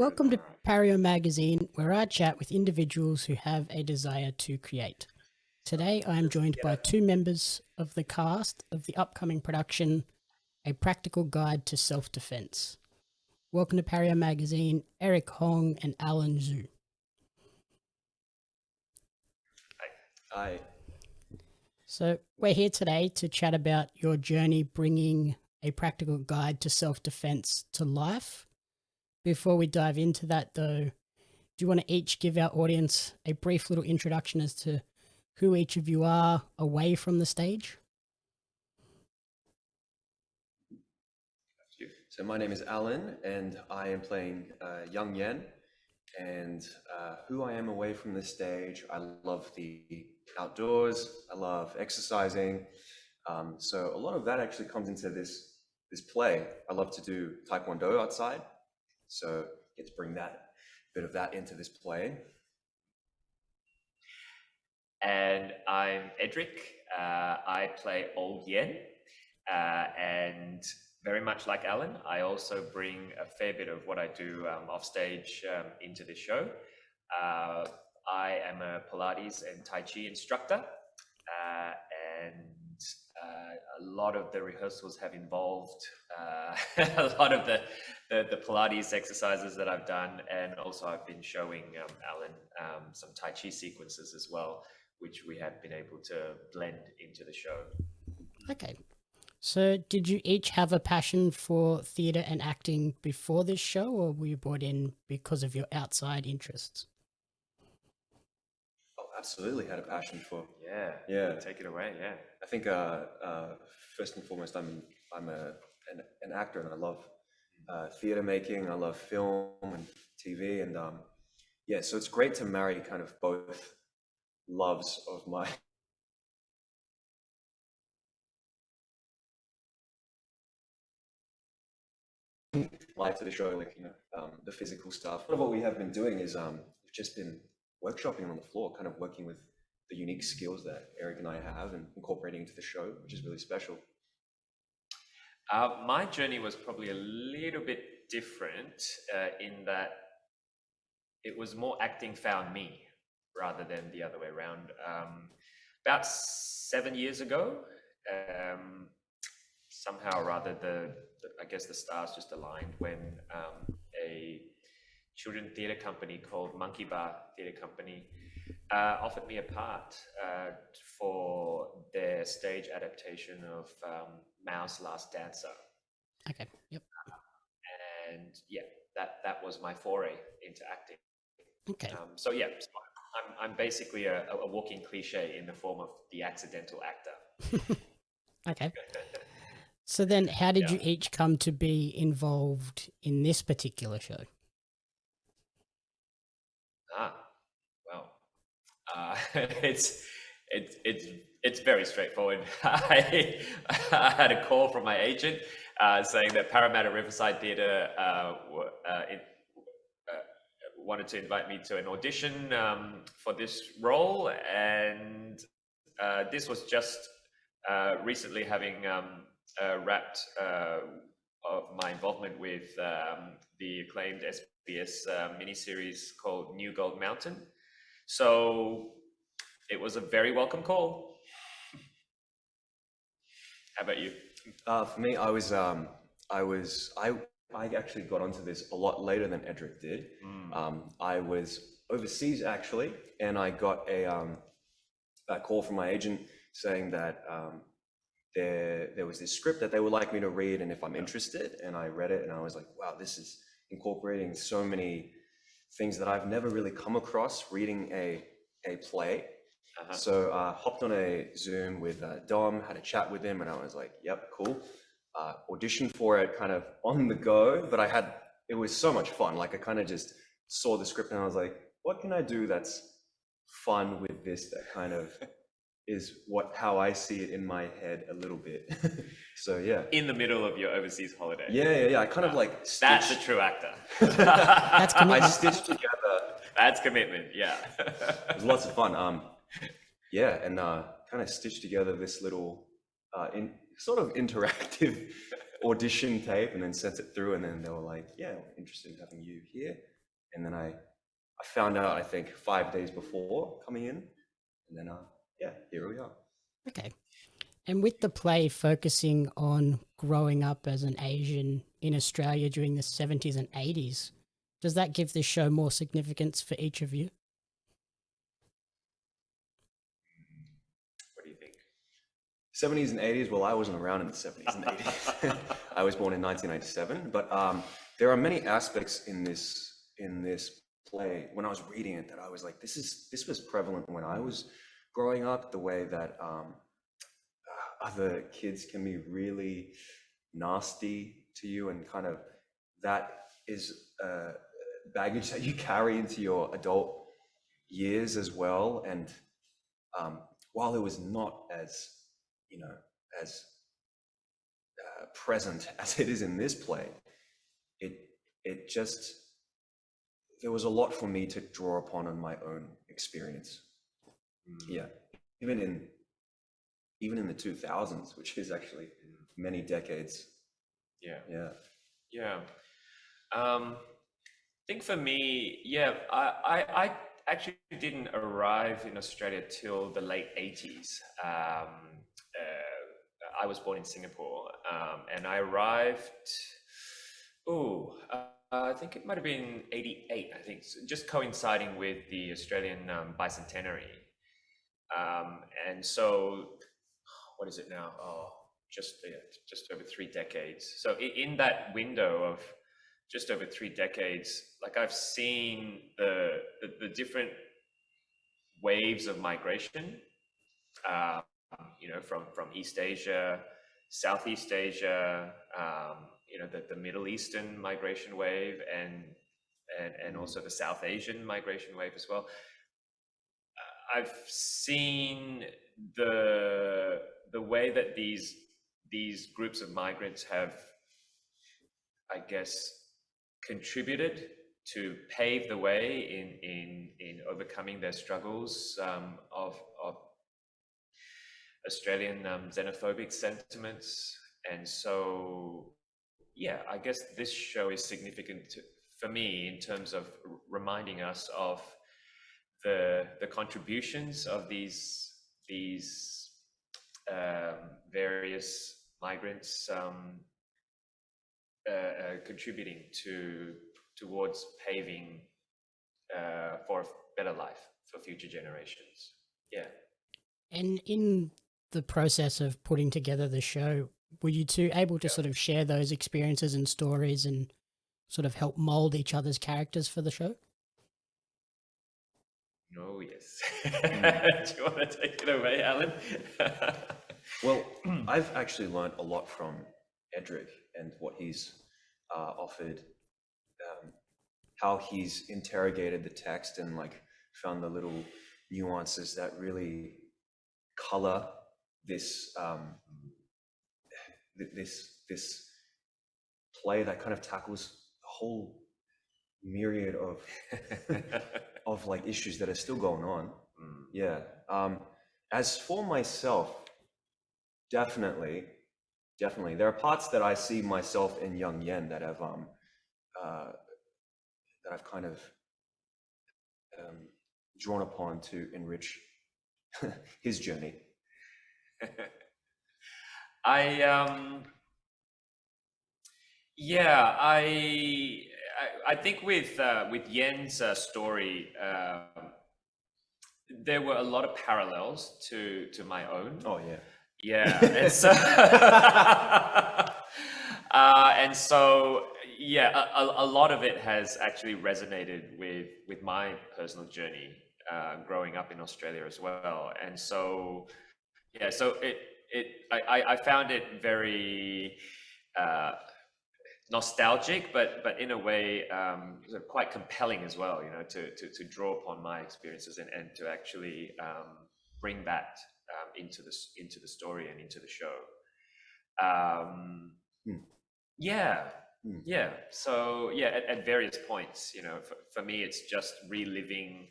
Welcome to Pario magazine, where I chat with individuals who have a desire to create. Today I am joined by two members of the cast of the upcoming production, A Practical Guide to Self-Defense. Welcome to Pario magazine, Edric Hong and Alan Zhu. Hi. So we're here today to chat about your journey bringing A Practical Guide to Self-Defense to life. Before we dive into that though, do you want to each give our audience a brief little introduction as to who each of you are away from the stage? So my name is Alan and I am playing young Yen, and who I am away from the stage, I love the outdoors, I love exercising. So a lot of that actually comes into this play. I love to do Taekwondo outside, so get to bring that bit of that into this play. And I'm Edric. I play old Yen, and very much like Alan, I also bring a fair bit of what I do off stage into the show. I am a Pilates and Tai Chi instructor, and a lot of the rehearsals have involved a lot of the Pilates exercises that I've done, and also I've been showing Alan some Tai Chi sequences as well, which we have been able to blend into the show. Okay. So did you each have a passion for theatre and acting before this show, or were you brought in because of your outside interests? Oh, absolutely had a passion for. Yeah. Take it away. Yeah. I think first and foremost, I'm an actor, and I love theatre making. I love film and TV, and yeah. So it's great to marry kind of both loves of my life to the show, like, you know, the physical stuff. But what we have been doing is we've just been workshopping on the floor, kind of working with the unique skills that Eric and I have and incorporating into the show, which is really special. My journey was probably a little bit different in that it was more acting found me rather than the other way around. About 7 years ago, somehow or rather, I guess the stars just aligned when a children theatre company called Monkey Bar Theatre Company offered me a part for their stage adaptation of Mao's Last Dancer. Okay. Yep. And yeah, that was my foray into acting. Okay. So yeah, I'm basically a walking cliche in the form of the accidental actor. Okay. So then how did you each come to be involved in this particular show? Well, it's very straightforward. I had a call from my agent saying that Parramatta Riverside Theatre wanted to invite me to an audition for this role, and this was just recently having wrapped of my involvement with the acclaimed SBS miniseries called New Gold Mountain. So it was a very welcome call. How about you? For me, I actually got onto this a lot later than Edric did. I was overseas actually, and I got a call from my agent saying that there was this script that they would like me to read, and if I'm interested, and I read it, and I was like, wow, this is incorporating so many things that I've never really come across reading a play. So hopped on a Zoom with Dom, had a chat with him, and I was like, yep, cool. Auditioned for it kind of on the go, but it was so much fun. Like, I kind of just saw the script and I was like, what can I do that's fun with this, that kind of is how I see it in my head a little bit. So yeah. In the middle of your overseas holiday. Yeah. I kind of like that's a true actor. That's commitment. I stitched together. That's commitment. Yeah. It was lots of fun. Yeah, and kind of stitched together this little sort of interactive audition tape, and then sent it through, and then they were like, yeah, we're interested in having you here. And then I found out, I think, 5 days before coming in, and then yeah, here we are. Okay. And with the play focusing on growing up as an Asian in Australia during the 70s and 80s, does that give this show more significance for each of you? What do you think? 70s and 80s, well, I wasn't around in the 70s and 80s. I was born in 1987, but there are many aspects in this play when I was reading it that I was like, this was prevalent when I was growing up, the way that other kids can be really nasty to you, and kind of that is baggage that you carry into your adult years as well. And while it was not as, you know, as present as it is in this play, it just, there was a lot for me to draw upon in my own experience. Yeah, even in the 2000s, which is actually many decades. Yeah. I think for me, yeah, I actually didn't arrive in Australia till the late 80s. I was born in Singapore, and I arrived, I think it might have been 88, I think, just coinciding with the Australian bicentenary. And so, what is it now? Oh, just over 3 decades. So in that window of just over 3 decades, like I've seen the different waves of migration, from East Asia, Southeast Asia, the Middle Eastern migration wave, and also the South Asian migration wave as well. I've seen the way that these groups of migrants have, I guess, contributed to pave the way in overcoming their struggles of Australian xenophobic sentiments. And so, yeah, I guess this show is significant for me in terms of reminding us of the contributions of these various migrants contributing towards paving for a better life for future generations. Yeah. And in the process of putting together the show, were you two able to sort of share those experiences and stories and sort of help mold each other's characters for the show? Oh, yes. Do you want to take it away, Alan? Well, I've actually learned a lot from Edric and what he's offered, how he's interrogated the text and like found the little nuances that really color this this play that kind of tackles a whole myriad of like issues that are still going on. Yeah. As for myself, definitely there are parts that I see myself in young Yen that I've kind of drawn upon to enrich his journey. I think with Yen's story, there were a lot of parallels to my own. Oh yeah. Yeah, and so, and so yeah, a lot of it has actually resonated with my personal journey growing up in Australia as well. And so yeah, so I found it very nostalgic, but in a way sort of quite compelling as well, to draw upon my experiences and to actually bring that into the story and into the show. So yeah, at various points, for me it's just reliving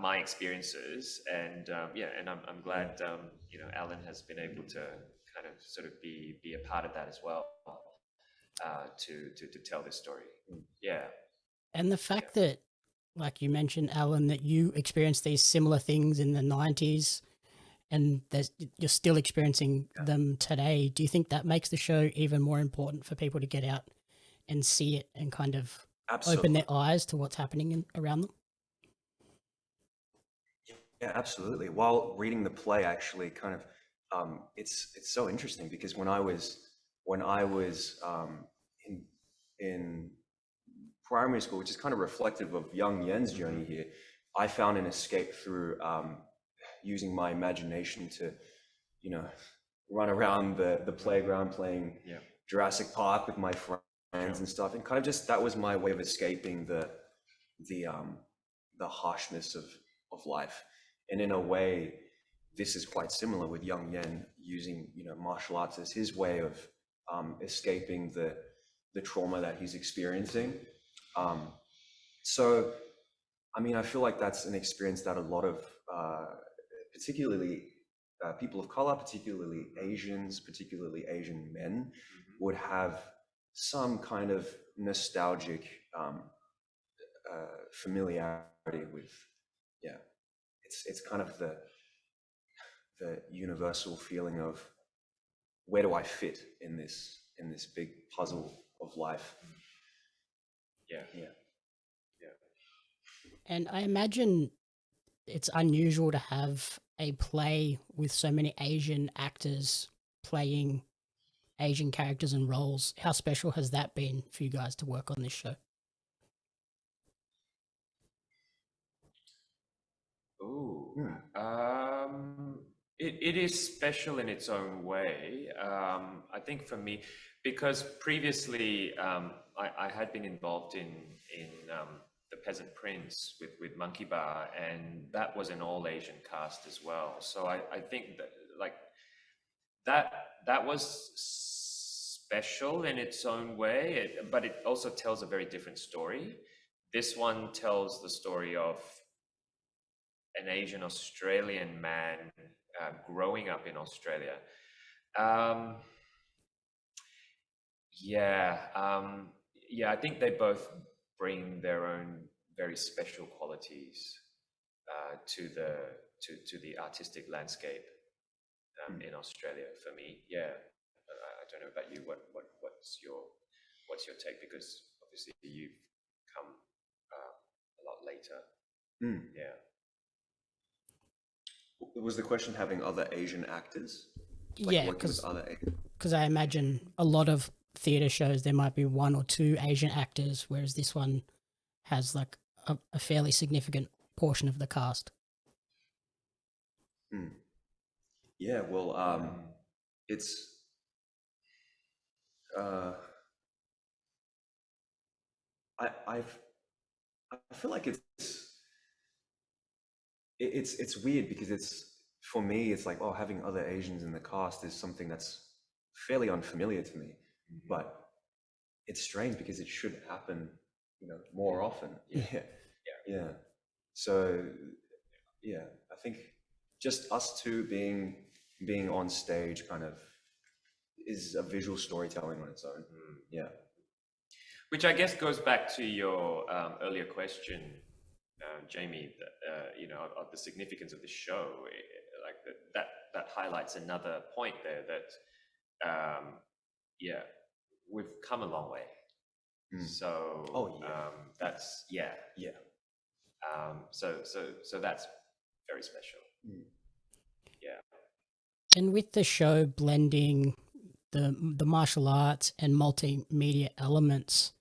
my experiences, and and I'm glad Alan has been able to kind of sort of be a part of that as well, to tell this story. Yeah. And the fact that, like you mentioned, Alan, that you experienced these similar things in the 90s and you're still experiencing them today, do you think that makes the show even more important for people to get out and see it and kind of open their eyes to what's happening around them? Yeah, absolutely. While reading the play, actually, kind of, it's so interesting because when I was in primary school, which is kind of reflective of young Yen's journey here, I found an escape through using my imagination to, run around the playground playing Jurassic Park with my friends and stuff, and kind of just that was my way of escaping the harshness of life. And in a way, this is quite similar with young Yen using martial arts as his way of escaping the trauma that he's experiencing. So, I mean, I feel like that's an experience that a lot of, particularly people of color, particularly Asians, particularly Asian men, would have some kind of nostalgic familiarity with. Yeah, it's kind of the universal feeling of where do I fit in this big puzzle of life. Yeah. And I imagine it's unusual to have a play with so many Asian actors playing Asian characters and roles. How special has that been for you guys to work on this show? It is special in its own way. I think for me, because previously I had been involved in The Peasant Prince with Monkey Bar, and that was an all Asian cast as well. So I think that like that was special in its own way, but it also tells a very different story. This one tells the story of an Asian Australian man growing up in Australia. I think they both bring their own very special qualities to the artistic landscape in Australia for me. I don't know about you. What's your take? Because obviously you've come a lot later. Yeah. Was the question having other Asian actors? Because I imagine a lot of theatre shows there might be one or two Asian actors, whereas this one has like a fairly significant portion of the cast. Yeah, well, it's I feel like it's weird because for me it's like, oh, having other Asians in the cast is something that's fairly unfamiliar to me, but it's strange because it should happen more often. Yeah. So yeah, I think just us two being on stage kind of is a visual storytelling on its own. Yeah. Which I guess goes back to your earlier question, Jamie, of the significance of the show. Like that highlights another point there that, we've come a long way. So that's so that's very special. Yeah. And with the show blending the martial arts and multimedia elements,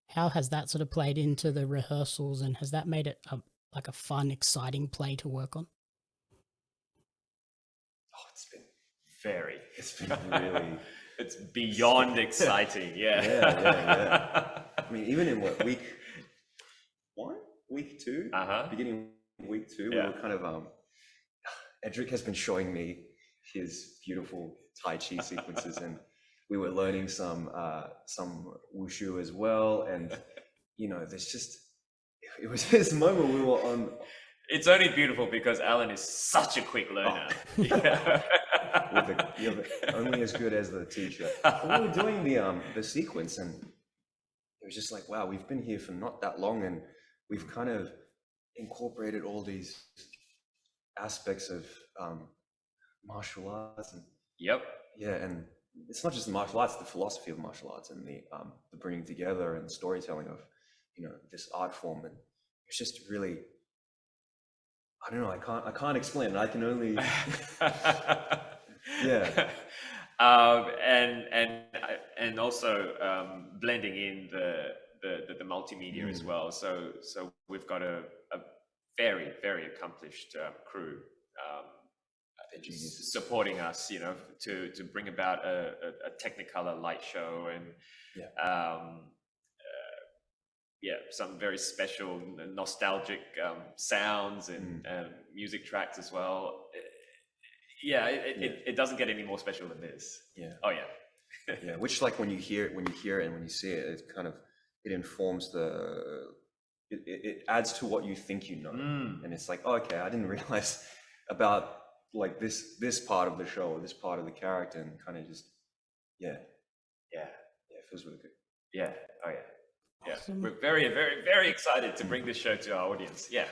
how has that sort of played into the rehearsals, and has that made it like a fun, exciting play to work on? Oh, it's been really it's beyond exciting. Yeah. I mean, even in week 2, beginning of week 2, we were kind of Edric has been showing me his beautiful Tai Chi sequences, and we were learning some wushu as well, and there's just it was this moment we were on. It's only beautiful because Alan is such a quick learner. You're only as good as the teacher. We were doing the sequence, and was just like, wow, we've been here for not that long, and we've kind of incorporated all these aspects of martial arts, and Yep. yeah, and it's not just the martial arts, the philosophy of martial arts, and the bringing together and storytelling of, you know, this art form. And it's just really, I don't know, I can't explain it. I can only yeah. And also blending in the multimedia as well. So we've got a very, very accomplished crew supporting us, you know, to bring about a Technicolor light show, and some very special nostalgic sounds and music tracks as well. It doesn't get any more special than this. Yeah. Oh yeah. Yeah, which, like, when you hear it and when you see it, it kind of, it informs it adds to what you think, you know. And it's like, oh, okay, I didn't realize about like this part of the show or this part of the character, and kind of just it feels really good. Yeah. Oh yeah. Yeah. Awesome. We're very, very, very excited to bring this show to our audience. Yeah.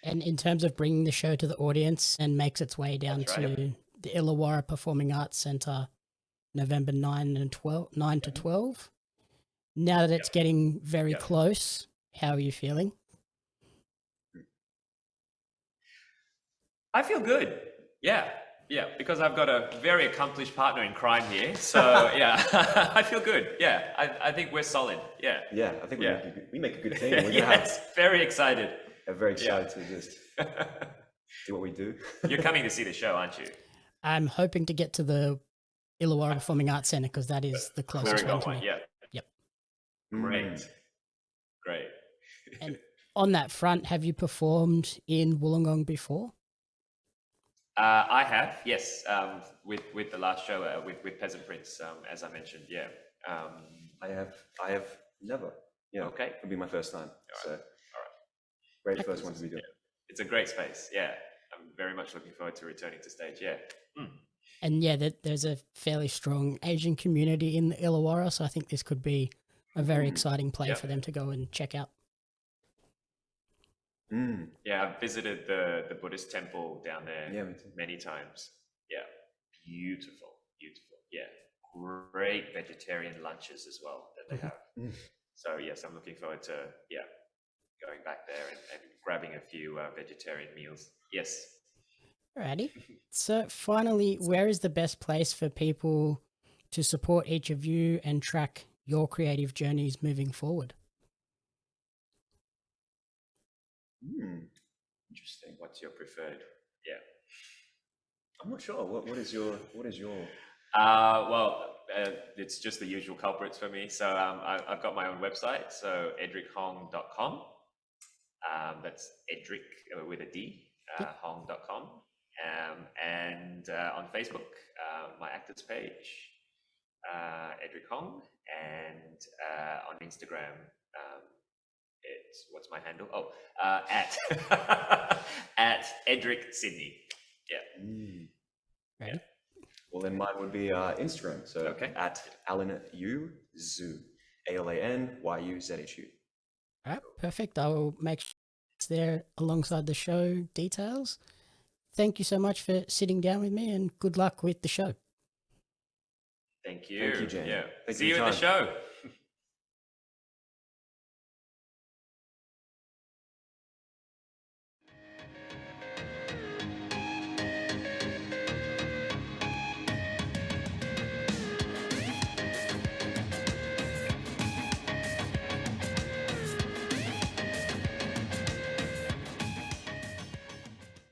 And in terms of bringing the show to the audience and makes its way down to the Illawarra Performing Arts Centre, November 9 to 12. Now that it's getting very close, how are you feeling? I feel good. Yeah, because I've got a very accomplished partner in crime here. So yeah, I feel good. Yeah, I think we're solid. Yeah. Yeah, I think we make a good team. We're very excited. Very excited to just do what we do. You're coming to see the show, aren't you? I'm hoping to get to the Illawarra Performing Arts Centre because that is the closest one to me. Yeah. Yep. Great. And on that front, have you performed in Wollongong before? I have, yes, with the last show with Peasant Prince, as I mentioned. Yeah. I have never. Yeah. Okay. It'll be my first time. All right. So great first one to be doing. Yeah. It's a great space. Yeah. I'm very much looking forward to returning to stage. Yeah. And yeah, there's a fairly strong Asian community in the Illawarra, so I think this could be a very exciting play for them to go and check out. Yeah, I've visited the Buddhist temple down there many times. Yeah, beautiful. Yeah, great vegetarian lunches as well that they have. So yes, I'm looking forward to going back there and grabbing a few vegetarian meals. Yes. Alrighty. So finally, where is the best place for people to support each of you and track your creative journeys moving forward? Interesting. What's your preferred? Yeah. I'm not sure. What is your? It's just the usual culprits for me. So I've got my own website, so edrichong.com. That's Edric with a D, hong.com. And on Facebook, my actors page, Edric Hong, and on Instagram, what's my handle? At Edric Sydney. Yeah. Right. Well, then mine would be Instagram. So at Alan Yu Zhu, ALANYUZHU. All right, perfect. I will make sure it's there alongside the show details. Thank you so much for sitting down with me, and good luck with the show. Thank you. Thank you, Jane. See you at the show.